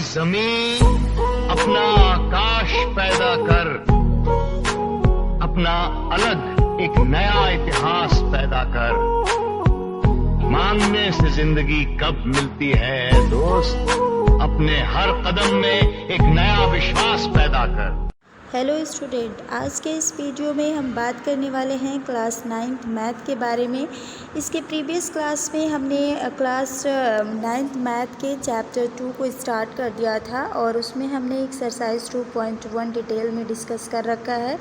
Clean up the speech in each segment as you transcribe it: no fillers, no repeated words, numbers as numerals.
जमीन अपना आकाश पैदा कर, अपना अलग एक नया इतिहास पैदा कर। मांगने से जिंदगी कब मिलती है दोस्त, अपने हर कदम में एक नया विश्वास पैदा कर। हेलो स्टूडेंट, आज के इस वीडियो में हम बात करने वाले हैं क्लास 9th मैथ के बारे में। इसके प्रीवियस क्लास में हमने क्लास 9th मैथ के चैप्टर 2 को स्टार्ट कर दिया था और उसमें हमने एक्सरसाइज 2.1 डिटेल में डिस्कस कर रखा है।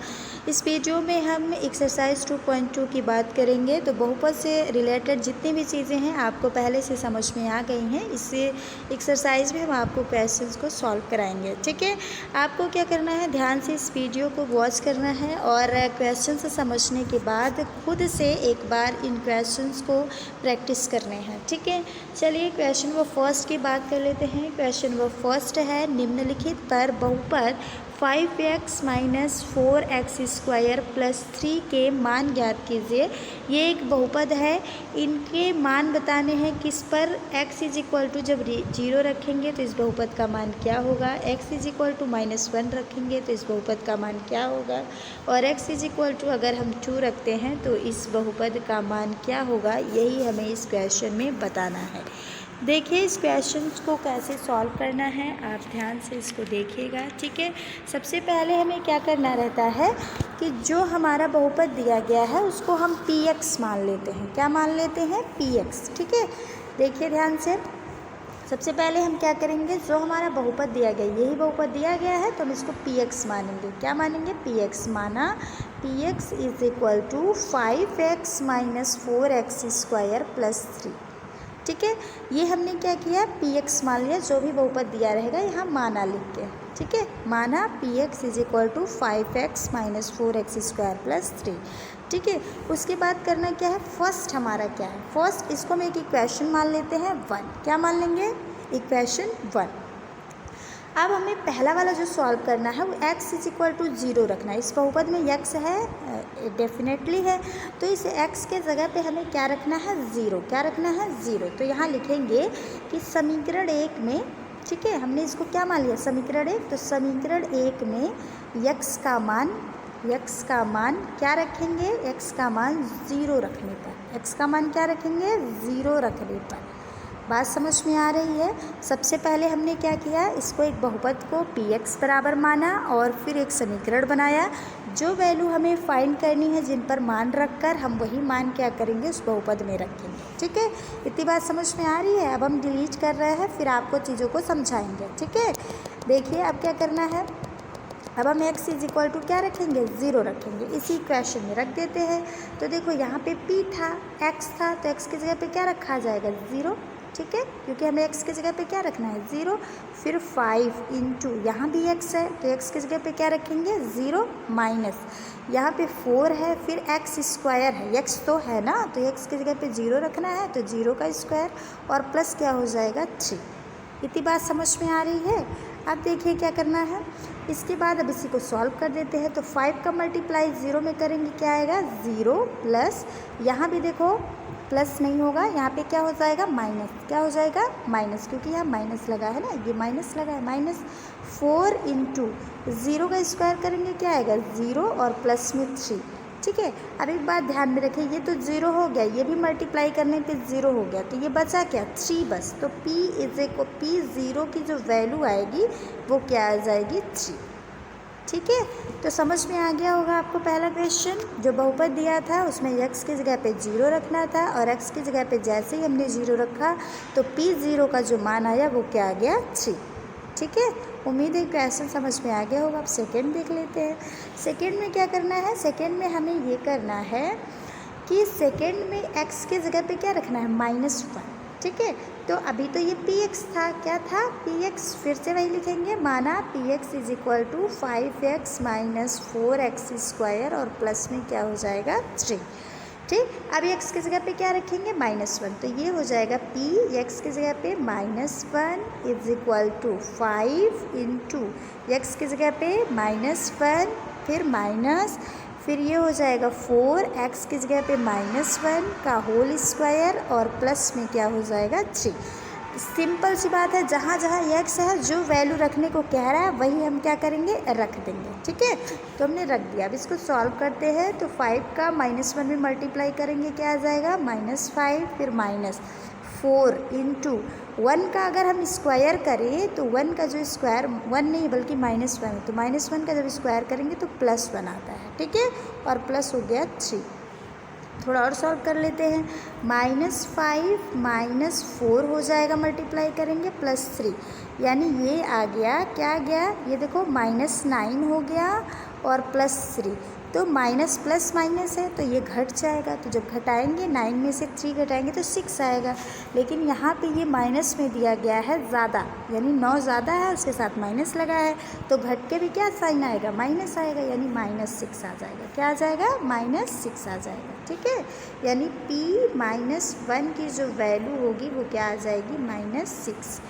इस वीडियो में हम एक्सरसाइज 2.2 की बात करेंगे। तो बहुपद से रिलेटेड जितनी भी चीज़ें हैं आपको पहले से समझ में आ गई हैं। इससे एक्सरसाइज में हम आपको क्वेश्चंस को सॉल्व कराएंगे, ठीक है। आपको क्या करना है, ध्यान से इस वीडियो को वॉच करना है और क्वेश्चन से समझने के बाद खुद से एक बार इन क्वेश्चंस को प्रैक्टिस करने हैं, ठीक है। चलिए क्वेश्चन वो फर्स्ट की बात कर लेते हैं। क्वेश्चन वो फर्स्ट है, निम्नलिखित पर बहुपद 5x - 4x स्क्वायर प्लस 3 के मान ज्ञात कीजिए। ये एक बहुपद है, इनके मान बताने हैं किस पर। x = जब 0 रखेंगे तो इस बहुपद का मान क्या होगा, x = -1 रखेंगे तो इस बहुपद का मान क्या होगा, और x = अगर हम 2 रखते हैं तो इस बहुपद का मान क्या होगा। यही हमें इस क्वेश्चन में बताना है। देखिए इस क्वेश्चन को कैसे सॉल्व करना है, आप ध्यान से इसको देखिएगा, ठीक है। सबसे पहले हमें क्या करना रहता है कि जो हमारा बहुपद दिया गया है उसको हम px मान लेते हैं। क्या मान लेते हैं, px, ठीक है। देखिए ध्यान से, सबसे पहले हम क्या करेंगे, जो हमारा बहुपद दिया गया, यही बहुपद दिया गया है तो हम इसको px मानेंगे। क्या मानेंगे, px माना। px = 5x - 4x square plus 3, ठीक है। ये हमने क्या किया, px मान लिया। जो भी बहुपद दिया रहेगा यहाँ माना लिख के, ठीक है। माना px = 5x - 4x square plus 3, ठीक है। उसके बाद करना क्या है, फर्स्ट हमारा क्या है, फर्स्ट इसको हम एक इक्वेशन मान लेते हैं 1। क्या मान लेंगे, इक्वेशन 1। अब हमें पहला वाला जो सॉल्व करना है वो x = 0 रखना है। इस बहुपद में x है, डेफिनेटली है, तो इस x के जगह पे हमें क्या रखना है, 0। क्या रखना है, 0। तो यहाँ लिखेंगे कि समीकरण 1 में, ठीक है, हमने इसको क्या मान लिया, समीकरण 1। तो समीकरण 1 में x का मान क्या रखेंगे, x का मान 0 रखने पर। x का मान क्या रखेंगे, 0 रखने पर। बात समझ में आ रही है। सबसे पहले हमने क्या किया, इसको एक बहुपद को px बराबर माना और फिर एक समीकरण बनाया। जो वैल्यू हमें फाइंड करनी है, जिन पर मान रखकर हम वही मान क्या करेंगे, उस बहुपद में रखेंगे, ठीक है। इतनी बात समझ में आ रही है। अब हम डिलीट कर रहे हैं, फिर आपको चीज़ों को समझाएंगे, ठीक है। देखिए अब क्या करना है, अब हम x = क्या रखेंगे, 0 रखेंगे। इसी इक्वेशन में रख देते हैं। तो देखो यहाँ पे p था, x था, तो x की जगह पे क्या रखा जाएगा, 0, ठीक है, क्योंकि हमें x की जगह पे क्या रखना है, 0। फिर 5 × यहाँ भी x है तो x की जगह पे क्या रखेंगे, 0 माइनस यहाँ पे 4 है, फिर x स्क्वायर है, x तो है ना, तो x की जगह पे 0 रखना है, तो 0 का स्क्वायर और प्लस क्या हो जाएगा, 3। इतनी बात समझ में आ रही है। अब देखिए क्या करना है, इसके बाद अब इसी को सॉल्व कर देते हैं। तो 5 का मल्टीप्लाई 0 में करेंगे, क्या आएगा, 0 प्लस, यहाँ भी देखो प्लस नहीं होगा, यहाँ पे क्या हो जाएगा, माइनस। क्या हो जाएगा, माइनस, क्योंकि यहाँ माइनस लगा है ना, ये माइनस लगा है। -4 × 0 का स्क्वायर करेंगे, क्या आएगा, 0 और प्लस में 3, ठीक है। अब एक बात ध्यान में रखें, ये तो 0 हो गया, ये भी मल्टीप्लाई करने पे 0 हो गया, तो ये बचा क्या, 3 बस। तो p0 की जो वैल्यू आएगी वो क्या आ जाएगी, 3, ठीक है। तो समझ में आ गया होगा आपको पहला क्वेश्चन। जो बहुपद दिया था उसमें x की जगह पे 0 रखना था और x की जगह पे जैसे ही हमने 0 रखा तो p0 का जो मान आया वो क्या आ गया, 3, ठीक है। उम्मीद है क्वेश्चन समझ में आ गया होगा। अब सेकेंड देख लेते हैं। सेकेंड में क्या करना है, सेकेंड में हमें ये करना है कि सेकेंड में x की जगह पे क्या रखना है, -1, ठीक है। तो अभी तो ये px था, क्या था, px, फिर से वही लिखेंगे, माना px = 5x - 4x स्क्वायर और प्लस में क्या हो जाएगा, 3, ठीक। अब x की जगह पे क्या रखेंगे, -1, तो ये हो जाएगा p x की जगह पे -1 = 5 × x की जगह पे -1 फिर माइनस, फिर ये हो जाएगा 4 x की जगह पे -1 का होल स्क्वायर और प्लस में क्या हो जाएगा, 3। सिंपल सी बात है, जहाँ जहाँ x है जो वैल्यू रखने को कह रहा है वही हम क्या करेंगे, रख देंगे। ठीक है, तो हमने रख दिया। अब इसको सॉल्व करते हैं तो 5 का -1 में मल्टीप्लाई करेंगे, क्या आ जाएगा -5, फिर -4 इंटू 1 का अगर हम स्क्वायर करें तो 1 का जो स्क्वायर 1 नहीं बल्कि -1 है, तो -1 का जब स्क्वायर करेंगे तो +1 आता है। ठीक है, और प्लस हो गया 3। थोड़ा और सॉल्व कर लेते हैं। -5 -4 हो जाएगा, मल्टीप्लाई करेंगे +3, यानी ये आ गया, क्या आ गया, ये देखो -9 हो गया और +3, तो माइनस प्लस माइनस है तो ये घट जाएगा। तो जब घटाएंगे 9 में से 3 घटाएंगे तो 6 आएगा। लेकिन यहाँ पे ये माइनस में दिया गया है ज़्यादा, यानी 9 ज़्यादा है, उसके साथ माइनस लगा है, तो घट के भी क्या साइन आएगा, माइनस आएगा, यानी -6 आ जाएगा। क्या आ जाएगा, -6 आ जाएगा। ठीक है, यानी p-1 की जो वैल्यू होगी वो क्या आ जाएगी, -6।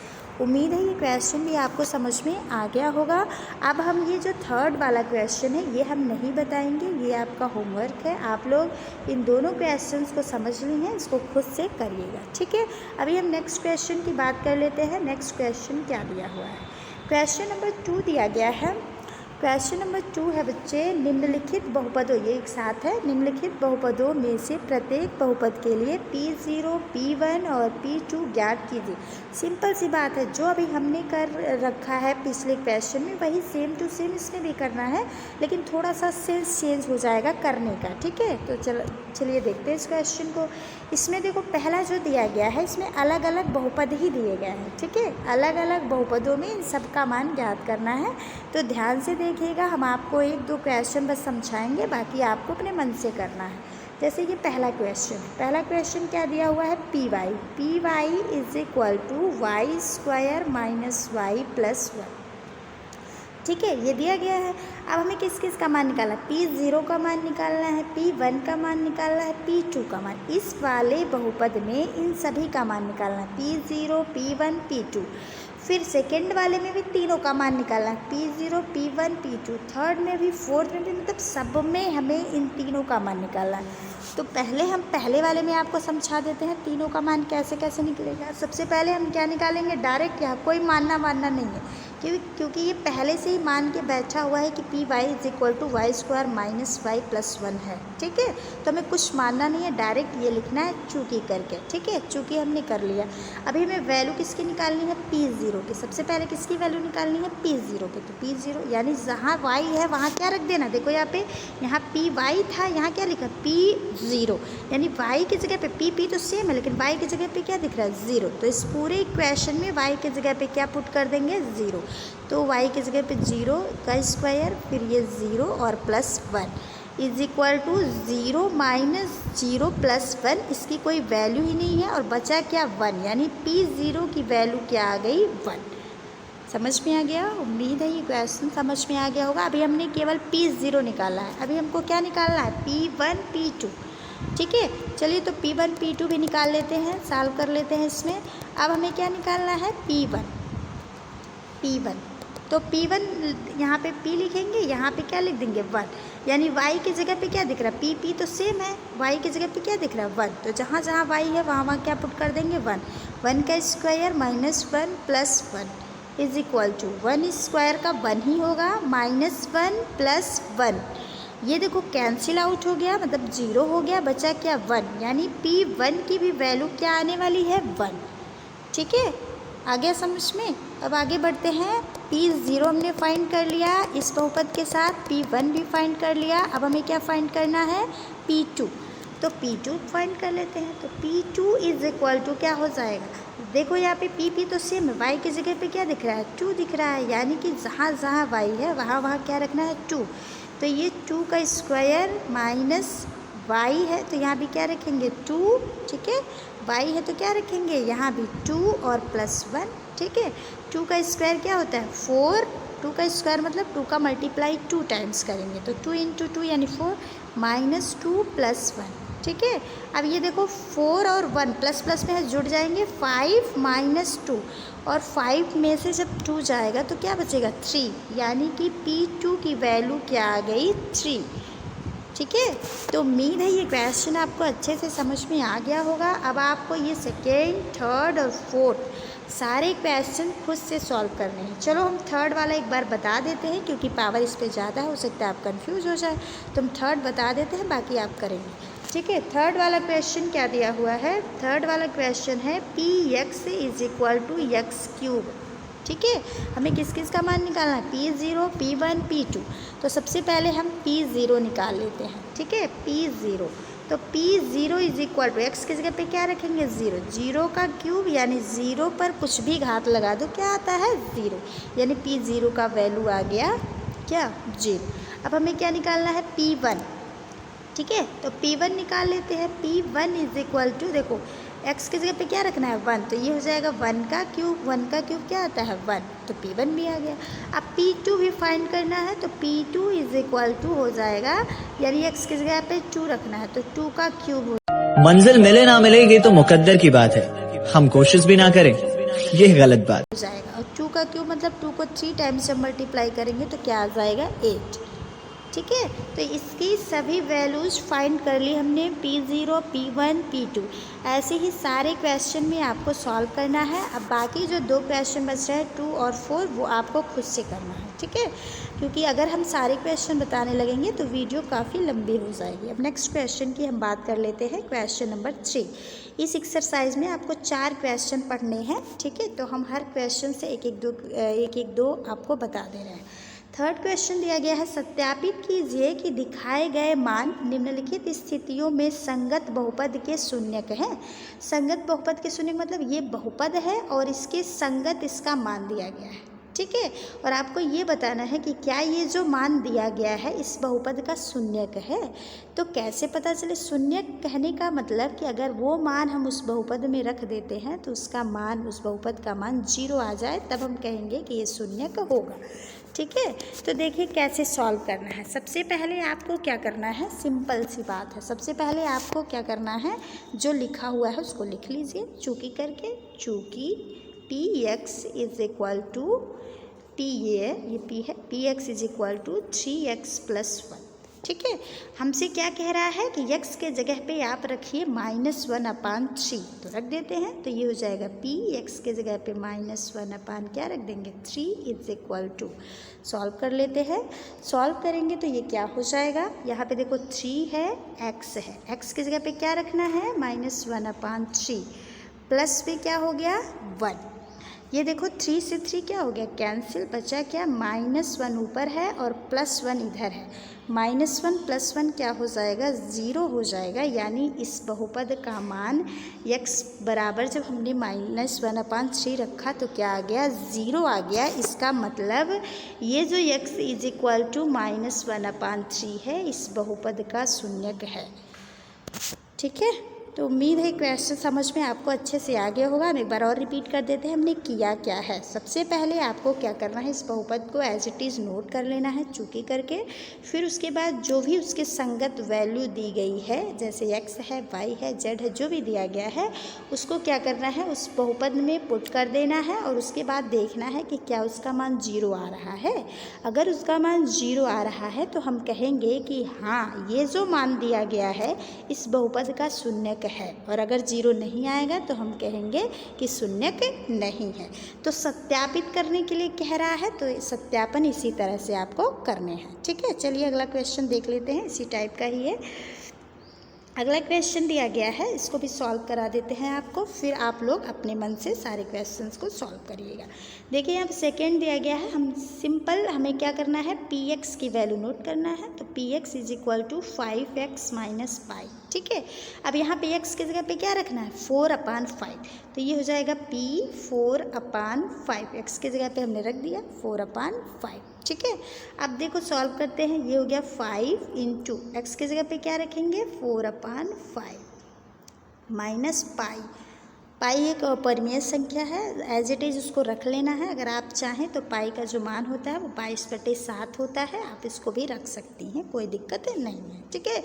उम्मीद है ये क्वेश्चन भी आपको समझ में आ गया होगा। अब हम ये जो थर्ड वाला क्वेश्चन है ये हम नहीं बताएंगे, ये आपका होमवर्क है। आप लोग इन दोनों क्वेश्चंस को समझ ली हैं, इसको खुद से करिएगा। ठीक है, अभी हम नेक्स्ट क्वेश्चन की बात कर लेते हैं। नेक्स्ट क्वेश्चन क्या दिया हुआ है, क्वेश्चन नंबर 2 दिया गया है। क्वेश्चन नंबर 2 है बच्चे, निम्नलिखित बहुपदों, ये एक साथ है, निम्नलिखित बहुपदों में से प्रत्येक बहुपद के लिए P0, P1 और P2 ज्ञात कीजिए। सिंपल सी बात है, जो अभी हमने कर रखा है पिछले क्वेश्चन में वही सेम टू सेम इसमें भी करना है, लेकिन थोड़ा सा सेंस चेंज हो जाएगा करने का। ठीक है, तो चलिए देखते हैं इस क्वेश्चन को। इसमें देखो पहला जो दिया गया है इसमें अलग अलग बहुपद ही दिए गए हैं। ठीक है, अलग अलग बहुपदों में इन सब का मान ज्ञात करना है, तो ध्यान से देखिएगा। हम आपको 1-2 क्वेश्चन बस समझाएंगे, बाकी आपको अपने मन से करना है। जैसे ये पहला क्वेश्चन क्या दिया हुआ है, py = y² - y + 1। ठीक है, ये दिया गया है। अब हमें किस किस का मान निकालना है, P0 का मान निकालना है, P1 का मान निकालना है, P2 का मान। इस वाले बहुपद में इन सभी का मान निकालना है, P0, P1, P2। फिर सेकंड वाले में भी तीनों का मान निकालना है, P0, P1, P2। थर्ड में भी, फोर्थ में भी, मतलब सब में हमें इन तीनों का मान निकालना है। तो पहले हम पहले वाले में आपको समझा देते हैं तीनों का मान कैसे कैसे निकलेगा। सबसे पहले हम क्या निकालेंगे, डायरेक्ट, यहाँ कोई मानना नहीं है, क्योंकि ये पहले से ही मान के बैठा हुआ है कि py = y² - y + 1 है। ठीक है, तो हमें कुछ मानना नहीं है, डायरेक्ट ये लिखना है चूकी करके। ठीक है, चूकी हमने कर लिया। अभी हमें वैल्यू किसकी निकालनी है, P0 की। सबसे पहले किसकी वैल्यू निकालनी है, P0 की। तो P0 यानी जहाँ y है वहाँ क्या रख देना, देखो यहाँ पे, यहाँ py था, यहाँ क्या लिखा, P0, यानी y की जगह पे p तो सेम है, लेकिन y की जगह पे क्या दिख रहा है, 0। तो इस पूरे इक्वेशन में y की जगह पे क्या पुट कर देंगे, 0। तो y की जगह पे 0 का स्क्वायर, फिर ये 0 और +1 = 0 - 0 + 1। इसकी कोई वैल्यू ही नहीं है और बचा क्या, 1, यानी P0 की वैल्यू क्या आ गई, 1। समझ में आ गया, उम्मीद है ये क्वेश्चन समझ में आ गया होगा। अभी हमने केवल P0 निकाला है, अभी हमको क्या निकालना है, P1, P2। ठीक है, चलिए तो P1, P2 भी निकाल लेते हैं, सॉल्व कर लेते हैं इसमें। अब हमें क्या निकालना है, P1। तो P1 यहाँ पे P लिखेंगे, यहाँ पे क्या लिख देंगे, 1, यानी y की जगह पे क्या दिख रहा है, P तो सेम है, y की जगह पे क्या दिख रहा है, 1। तो जहाँ जहाँ y है वहाँ क्या पुट कर देंगे, 1। 1 का स्क्वायर -1 + 1 = 1 स्क्वायर का 1 ही होगा, -1 + 1। ये देखो कैंसिल आउट हो गया, मतलब 0 हो गया, बचा क्या, 1, यानी P1 की भी वैल्यू क्या आने वाली है, 1। ठीक है, आ गया समझ में। अब आगे बढ़ते हैं। P0 हमने फाइंड कर लिया इस बहुपद के साथ, P1 भी फाइंड कर लिया। अब हमें क्या फाइंड करना है, P2। तो P2 फाइंड कर लेते हैं। तो P2 = क्या हो जाएगा, देखो यहाँ पे P तो सेम है, y की जगह पे क्या दिख रहा है, 2 दिख रहा है, यानी कि जहाँ जहाँ y है वहाँ वहाँ क्या रखना है, 2। तो ये 2 का स्क्वायर -y है, तो यहाँ भी क्या रखेंगे, 2। ठीक है, y है तो क्या रखेंगे, यहाँ भी 2 और +1। ठीक है, 2 का स्क्वायर क्या होता है, 4। 2 का स्क्वायर मतलब 2 का मल्टीप्लाई 2 टाइम्स करेंगे, तो 2 × 2 यानी 4, -2 + 1। ठीक है, अब ये देखो 4 और 1 प्लस में है, जुड़ जाएंगे, 5 - 2, और 5 में से जब 2 जाएगा तो क्या बचेगा, 3, यानी कि P2 की वैल्यू क्या आ गई, 3। ठीक है, तो उम्मीद है ये क्वेश्चन आपको अच्छे से समझ में आ गया होगा। अब आपको ये सेकेंड, थर्ड और सारे क्वेश्चन खुद से सॉल्व करने हैं। चलो हम थर्ड वाला एक बार बता देते हैं, क्योंकि पावर इस पे ज़्यादा है, हो सकता है आप कंफ्यूज हो जाए, तो हम थर्ड बता देते हैं, बाकी आप करेंगे। ठीक है, थर्ड वाला क्वेश्चन क्या दिया हुआ है? थर्ड वाला क्वेश्चन है px is equal to x cube. ठीक है, हमें किस किस का मान निकालना है? P0, P1, P2। तो सबसे पहले हम P0 निकाल लेते हैं। ठीक है, P0, तो P0 is equal to x की जगह पे क्या रखेंगे? 0। 0 का क्यूब यानी 0 पर कुछ भी घात लगा दो, क्या आता है? 0। यानी P0 का वैल्यू आ गया क्या? 0। अब हमें क्या निकालना है? P1। ठीक है, तो P1 निकाल लेते हैं। P1 इज इक्वल टू, देखो x की जगह पे क्या रखना है? 1, तो ये हो जाएगा 1 का क्यूब। 1 का क्यूब क्या आता है? 1, तो P1 भी आ गया। अब P2 भी फाइंड करना है, तो P2 इज इक्वल टू हो जाएगा, यानी x की जगह पे 2 रखना है, तो 2 का क्यूब हो मंजिल मिले ना मिले ये तो मुकद्दर की बात है, हम कोशिश भी ना करें ये गलत बात जाएगा। और 2 का क्यूब मतलब 2 को 3 टाइम्स जब मल्टीप्लाई करेंगे तो क्या आ जाएगा? 8। ठीक है, तो इसकी सभी वैल्यूज़ फाइंड कर ली हमने, P0, P1, P2। ऐसे ही सारे क्वेश्चन में आपको सॉल्व करना है। अब बाकी जो 2 क्वेश्चन बच रहे हैं 2 और 4, वो आपको खुद से करना है। ठीक है, क्योंकि अगर हम सारे क्वेश्चन बताने लगेंगे तो वीडियो काफ़ी लंबी हो जाएगी। अब नेक्स्ट क्वेश्चन की हम बात कर लेते हैं, क्वेश्चन नंबर 3। इस एक्सरसाइज में आपको 4 क्वेश्चन पढ़ने हैं। ठीक है, तो हम हर क्वेश्चन से एक एक दो आपको बता दे रहे हैं। थर्ड क्वेश्चन दिया गया है, सत्यापित कीजिए कि दिखाए गए मान निम्नलिखित स्थितियों में संगत बहुपद के शून्यक हैं। संगत बहुपद के शून्यक मतलब ये बहुपद है और इसके संगत इसका मान दिया गया है। ठीक है, और आपको ये बताना है कि क्या ये जो मान दिया गया है इस बहुपद का शून्यक है। तो कैसे पता चले? शून्यक कहने का मतलब कि अगर वो मान हम उस बहुपद में रख देते हैं तो उसका मान, उस बहुपद का मान 0 आ जाए, तब हम कहेंगे कि ये शून्यक होगा। ठीक है, तो देखिए कैसे सॉल्व करना है। सबसे पहले आपको क्या करना है? सिंपल सी बात है। सबसे पहले आपको क्या करना है? जो लिखा हुआ है उसको लिख लीजिए चूकी करके। चूकी Px is equal to P, ये P है, Px is equal to 3x + 1। ठीक है, हमसे क्या कह रहा है कि x के जगह पे आप रखिए -1/3, तो रख देते हैं, तो ये हो जाएगा P, x के जगह पे -1/ क्या रख देंगे? 3 इज इक्वल टू, सॉल्व कर लेते हैं। सॉल्व करेंगे तो ये क्या हो जाएगा? यहाँ पे देखो 3 है, x है, x की जगह पे क्या रखना है? -1/3, प्लस पे क्या हो गया? 1। ये देखो 3 से 3 क्या हो गया? कैंसिल, बचा क्या? -1 ऊपर है और +1 इधर है। -1 + 1 क्या हो जाएगा? 0 हो जाएगा। यानी इस बहुपद का मान x बराबर, जब हमने -1/3 रखा तो क्या आ गया? 0 आ गया। इसका मतलब ये जो x इज इक्वल टू -1/3 है, इस बहुपद का शून्यक है। ठीक है, तो उम्मीद है क्वेश्चन समझ में आपको अच्छे से आ गया होगा। हम एक बार और रिपीट कर देते हैं हमने किया क्या है। सबसे पहले आपको क्या करना है? इस बहुपद को एज इट इज़ नोट कर लेना है चूकी करके। फिर उसके बाद जो भी उसके संगत वैल्यू दी गई है, जैसे x है, y है, z है, जो भी दिया गया है उसको क्या करना है? उस बहुपद में पुट कर देना है और उसके बाद देखना है कि क्या उसका मान 0 आ रहा है। अगर उसका मान 0 आ रहा है तो हम कहेंगे कि हाँ, ये जो मान दिया गया है इस बहुपद का शून्यक है। और अगर 0 नहीं आएगा तो हम कहेंगे कि शून्यक नहीं है। तो सत्यापित करने के लिए कह रहा है, तो सत्यापन इसी तरह से आपको करने हैं। ठीक है, चलिए अगला क्वेश्चन देख लेते हैं, इसी टाइप का ही है। अगला क्वेश्चन दिया गया है, इसको भी सॉल्व करा देते हैं आपको, फिर आप लोग अपने मन से सारे क्वेश्चंस को सॉल्व करिएगा। देखिए यहाँ सेकेंड दिया गया है, हम सिंपल हमें क्या करना है? Px की वैल्यू नोट करना है। तो Px is equal to 5x - pi. ठीक है, अब यहाँ पे x की जगह पे क्या रखना है? 4/5, तो ये हो जाएगा P 4/5। x की जगह पे हमने रख दिया 4/5। ठीक है, अब देखो सॉल्व करते हैं। ये हो गया 5 इंटू x की जगह पे क्या रखेंगे? 4/5 माइनस पाई। पाई एक अपरिमेय संख्या है, एज इट इज़ उसको रख लेना है। अगर आप चाहें तो पाई का जो मान होता है वो 22/7 होता है, आप इसको भी रख सकती हैं, कोई दिक्कत नहीं है। ठीक है,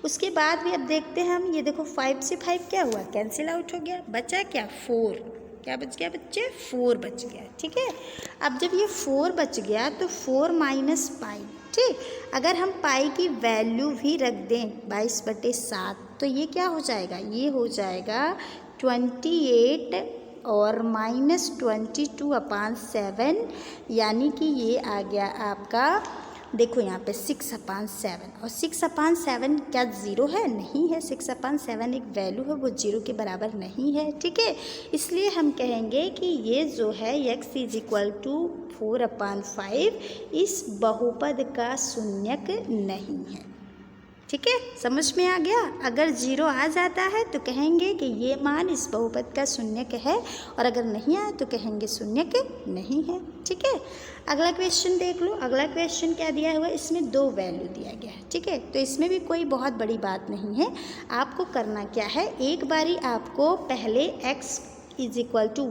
उसके बाद भी अब देखते हैं हम। ये देखो 5 से 5 क्या हुआ? कैंसिल आउट हो गया, बचा क्या? 4। क्या बच गया बच्चे? 4 बच गया। ठीक है, अब जब ये 4 बच गया तो 4 माइनस पाई। ठीक, अगर हम पाई की वैल्यू भी रख दें 22/7 तो ये क्या हो जाएगा? ये हो जाएगा 28 और -22/7 यानी कि ये आ गया आपका, देखो यहाँ पे 6/7 और 6/7 क्या ज़ीरो है? नहीं है। 6/7 एक वैल्यू है, वो ज़ीरो के बराबर नहीं है। ठीक है, इसलिए हम कहेंगे कि ये जो है x = 4/5 इस बहुपद का शून्यक नहीं है। ठीक है, समझ में आ गया? अगर ज़ीरो आ जाता है तो कहेंगे कि ये मान इस बहुपद का शून्यक है, और अगर नहीं आया तो कहेंगे शून्यक नहीं है। ठीक है, अगला क्वेश्चन देख लो। अगला क्वेश्चन क्या दिया हुआ है? इसमें 2 वैल्यू दिया गया है। ठीक है, तो इसमें भी कोई बहुत बड़ी बात नहीं है। आपको करना क्या है, एक बारी आपको पहले x =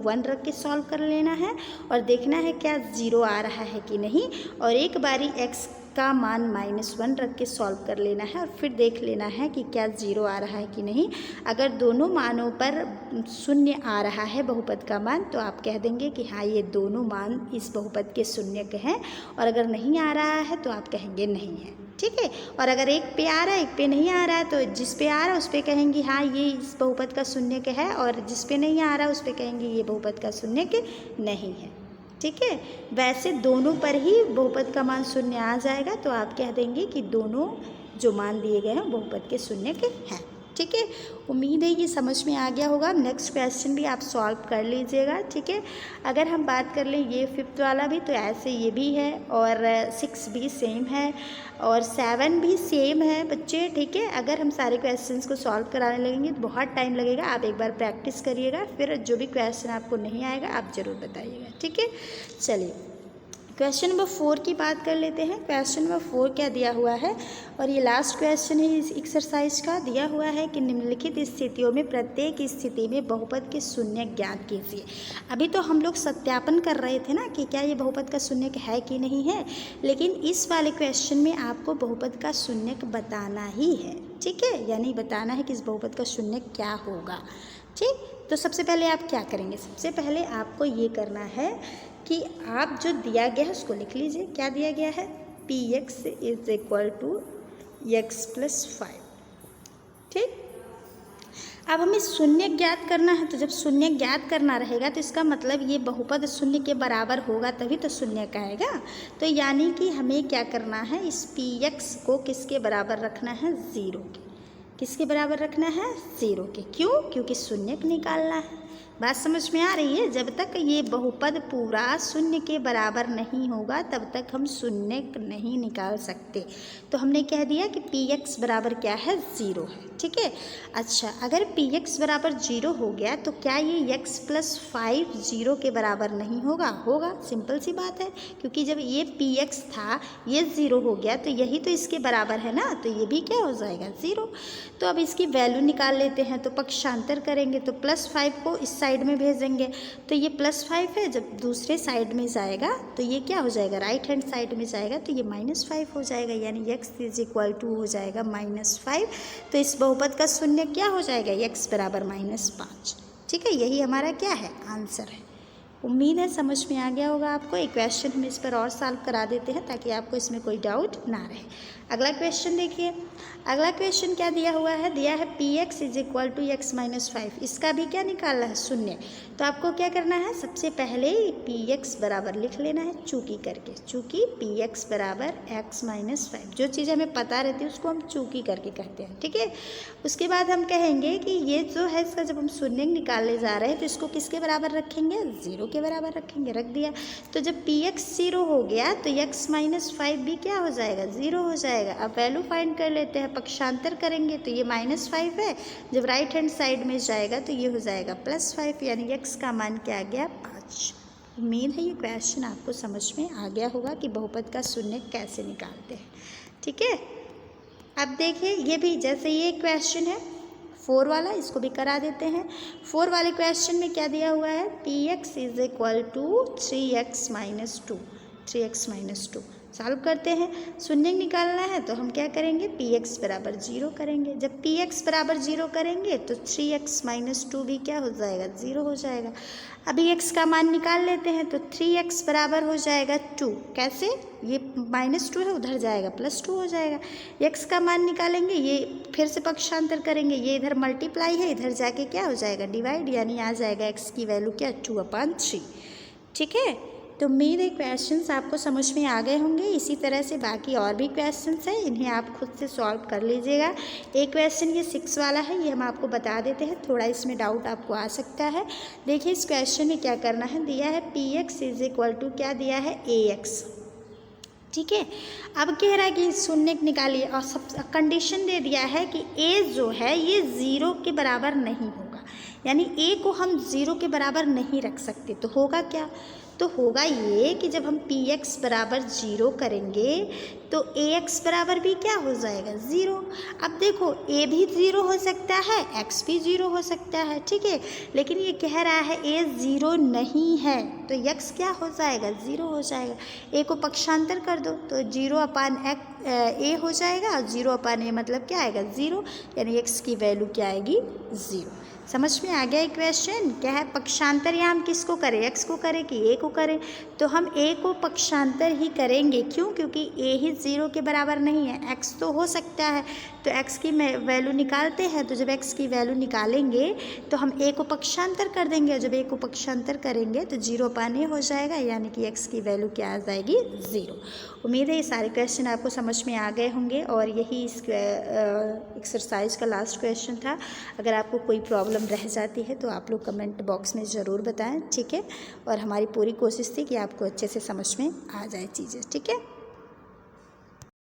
1 रख के सॉल्व कर लेना है और देखना है क्या ज़ीरो आ रहा है कि नहीं, और एक बारी x का मान -1 रख के सॉल्व कर लेना है और फिर देख लेना है कि क्या ज़ीरो आ रहा है कि नहीं। अगर दोनों मानों पर शून्य आ रहा है बहुपद का मान, तो आप कह देंगे कि हाँ ये दोनों मान इस बहुपद के शून्यक हैं, और अगर नहीं आ रहा है तो आप कहेंगे नहीं है। ठीक है, और अगर एक पे आ रहा है एक पे नहीं आ रहा है, तो जिस पे आ रहा है उस पे कहेंगे हाँ ये इस बहुपद का शून्यक है, और जिस पे नहीं आ रहा है उस पे कहेंगे ये बहुपद का शून्यक नहीं है। ठीक है, वैसे दोनों पर ही बहुपद का मान शून्य आ जाएगा, तो आप कह देंगे कि दोनों जो मान दिए गए हैं बहुपद के शून्यक हैं। ठीक है, उम्मीद है ये समझ में आ गया होगा। नेक्स्ट क्वेश्चन भी आप सॉल्व कर लीजिएगा। ठीक है, अगर हम बात कर लें ये 5th वाला भी, तो ऐसे ये भी है, और 6 भी सेम है, और 7 भी सेम है बच्चे। ठीक है, अगर हम सारे क्वेश्चंस को सॉल्व कराने लगेंगे तो बहुत टाइम लगेगा। आप एक बार प्रैक्टिस करिएगा, फिर जो भी क्वेश्चन आपको नहीं आएगा आप ज़रूर बताइएगा। ठीक है, चलिए क्वेश्चन नंबर 4 की बात कर लेते हैं। क्वेश्चन नंबर 4 क्या दिया हुआ है, और ये लास्ट क्वेश्चन है इस एक्सरसाइज का। दिया हुआ है कि निम्नलिखित स्थितियों में प्रत्येक स्थिति में बहुपद के शून्यक ज्ञात कीजिए। अभी तो हम लोग सत्यापन कर रहे थे ना कि क्या ये बहुपद का शून्यक है कि नहीं है, लेकिन इस वाले क्वेश्चन में आपको बहुपद का शून्यक बताना ही है। ठीक है, यानी बताना है कि इस बहुपद का शून्यक क्या होगा। ठीक, तो सबसे पहले आप क्या करेंगे, सबसे पहले आपको ये करना है कि आप जो दिया गया है उसको लिख लीजिए। क्या दिया गया है? px = x + 5। ठीक, अब हमें शून्य ज्ञात करना है, तो जब शून्य ज्ञात करना रहेगा तो इसका मतलब ये बहुपद शून्य के बराबर होगा तभी तो शून्य का आएगा। तो यानी कि हमें क्या करना है, इस px को किसके बराबर रखना है? 0 के। किसके बराबर रखना है? 0 के। क्यों? क्योंकि शून्यक निकालना है। बात समझ में आ रही है? जब तक ये बहुपद पूरा शून्य के बराबर नहीं होगा तब तक हम शून्यक नहीं निकाल सकते। तो हमने कह दिया कि px बराबर क्या है? 0 है। ठीक है, अच्छा अगर px बराबर 0 हो गया तो क्या ये x + 5 0 के बराबर नहीं होगा? होगा, सिंपल सी बात है, क्योंकि जब ये px था ये 0 हो गया तो यही तो इसके बराबर है ना, तो ये भी क्या हो जाएगा? 0। तो अब इसकी वैल्यू निकाल लेते हैं, तो पक्षांतर करेंगे तो +5 को इस साइड में भेजेंगे, तो ये +5 है, जब दूसरे साइड में जाएगा तो ये क्या हो जाएगा? राइट हैंड साइड में जाएगा तो ये -5 हो जाएगा, यानी x = हो जाएगा -5। तो इस बहुपद का शून्य क्या हो जाएगा? x = -5। ठीक है, यही हमारा क्या है? आंसर है। उम्मीद है समझ में आ गया होगा आपको। एक क्वेश्चन हम इस पर और सॉल्व करा देते हैं ताकि आपको इसमें कोई डाउट ना रहे। अगला क्वेश्चन देखिए, अगला क्वेश्चन क्या दिया हुआ है? दिया है px = x - 5। इसका भी क्या निकालना है? शून्य। तो आपको क्या करना है, सबसे पहले px बराबर लिख लेना है चूकी करके। चूकी px बराबर x - 5, जो चीज़ हमें पता रहती है उसको हम चूकी करके कहते हैं। ठीक है, उसके बाद हम कहेंगे कि ये जो है इसका जब हम शून्य निकालने जा रहे हैं तो इसको किसके बराबर रखेंगे? 0 के बराबर रखेंगे। रख दिया, तो जब px 0 हो गया तो x - 5 भी क्या हो जाएगा? 0 हो जाएगा। अब वैल्यू फाइंड कर लेते हैं, पक्षांतर करेंगे तो ये -5 है, जब राइट हैंड साइड में जाएगा तो ये हो जाएगा +5, यानी x का मान क्या आ गया? 5। उम्मीद है ये क्वेश्चन आपको समझ में आ गया होगा कि बहुपद का शून्य कैसे निकालते हैं। ठीक है, अब देखिए ये भी जैसे ये क्वेश्चन है 4 वाला, इसको भी करा देते हैं। 4 वाले क्वेश्चन में क्या दिया हुआ है? px = 3x - 2। सॉल्व करते हैं। शून्य निकालना है तो हम क्या करेंगे, पी एक्स बराबर 0 करेंगे। जब पी एक्स बराबर 0 करेंगे तो 3x माइनस 2 भी क्या हो जाएगा, 0 हो जाएगा। अभी x का मान निकाल लेते हैं तो 3x बराबर हो जाएगा 2। कैसे, ये -2 है उधर जाएगा +2 हो जाएगा। x का मान निकालेंगे, ये फिर से पक्षांतर करेंगे, ये इधर मल्टीप्लाई है, इधर जाके क्या हो जाएगा, डिवाइड, यानी आ जाएगा x की वैल्यू क्या, 2/3। ठीक है, तो उम्मीद है क्वेश्चंस आपको समझ में आ गए होंगे। इसी तरह से बाकी और भी क्वेश्चंस हैं, इन्हें आप खुद से सॉल्व कर लीजिएगा। एक क्वेश्चन ये 6 वाला है, ये हम आपको बता देते हैं, थोड़ा इसमें डाउट आपको आ सकता है। देखिए इस क्वेश्चन में क्या करना है, दिया है P x is equal to क्या दिया है, ए एक्स। ठीक है, अब कह रहा है कि शून्य निकालिए और सब कंडीशन दे दिया है कि ए जो है ये 0 के बराबर नहीं होगा, यानी ए को हम 0 के बराबर नहीं रख सकते। तो होगा क्या, तो होगा ये कि जब हम पी एक्स बराबर 0 करेंगे तो ए एक्स बराबर भी क्या हो जाएगा, 0। अब देखो ए भी 0 हो सकता है, एक्स भी 0 हो सकता है। ठीक है, लेकिन ये कह रहा है ए 0 नहीं है, तो एक्स क्या हो जाएगा, 0 हो जाएगा। ए को पक्षांतर कर दो तो 0/ए हो जाएगा, और 0/ए मतलब क्या आएगा, 0, यानी एक्स की वैल्यू क्या आएगी, 0। समझ में आ गया क्वेश्चन, क्या है पक्षांतर, या हम किसको करें, एक्स को करें कि ए को करें, तो हम ए को पक्षांतर ही करेंगे। क्यों, क्योंकि ए ही 0 के बराबर नहीं है, एक्स तो हो सकता है, तो एक्स की वैल्यू निकालते हैं। तो जब एक्स की वैल्यू निकालेंगे तो हम ए को पक्षांतर कर देंगे, और जब ए को पक्षांतर करेंगे तो 0/ए हो जाएगा, यानी कि एक्स की वैल्यू क्या आ जाएगी, 0। उम्मीद है ये सारे क्वेश्चन आपको समझ में आ गए होंगे, और यही इस एक्सरसाइज का लास्ट क्वेश्चन था। अगर आपको कोई प्रॉब्लम रह जाती है तो आप लोग कमेंट बॉक्स में ज़रूर बताएं। ठीक है, और हमारी पूरी कोशिश थी कि आपको अच्छे से समझ में आ जाए चीज़ें। ठीक है।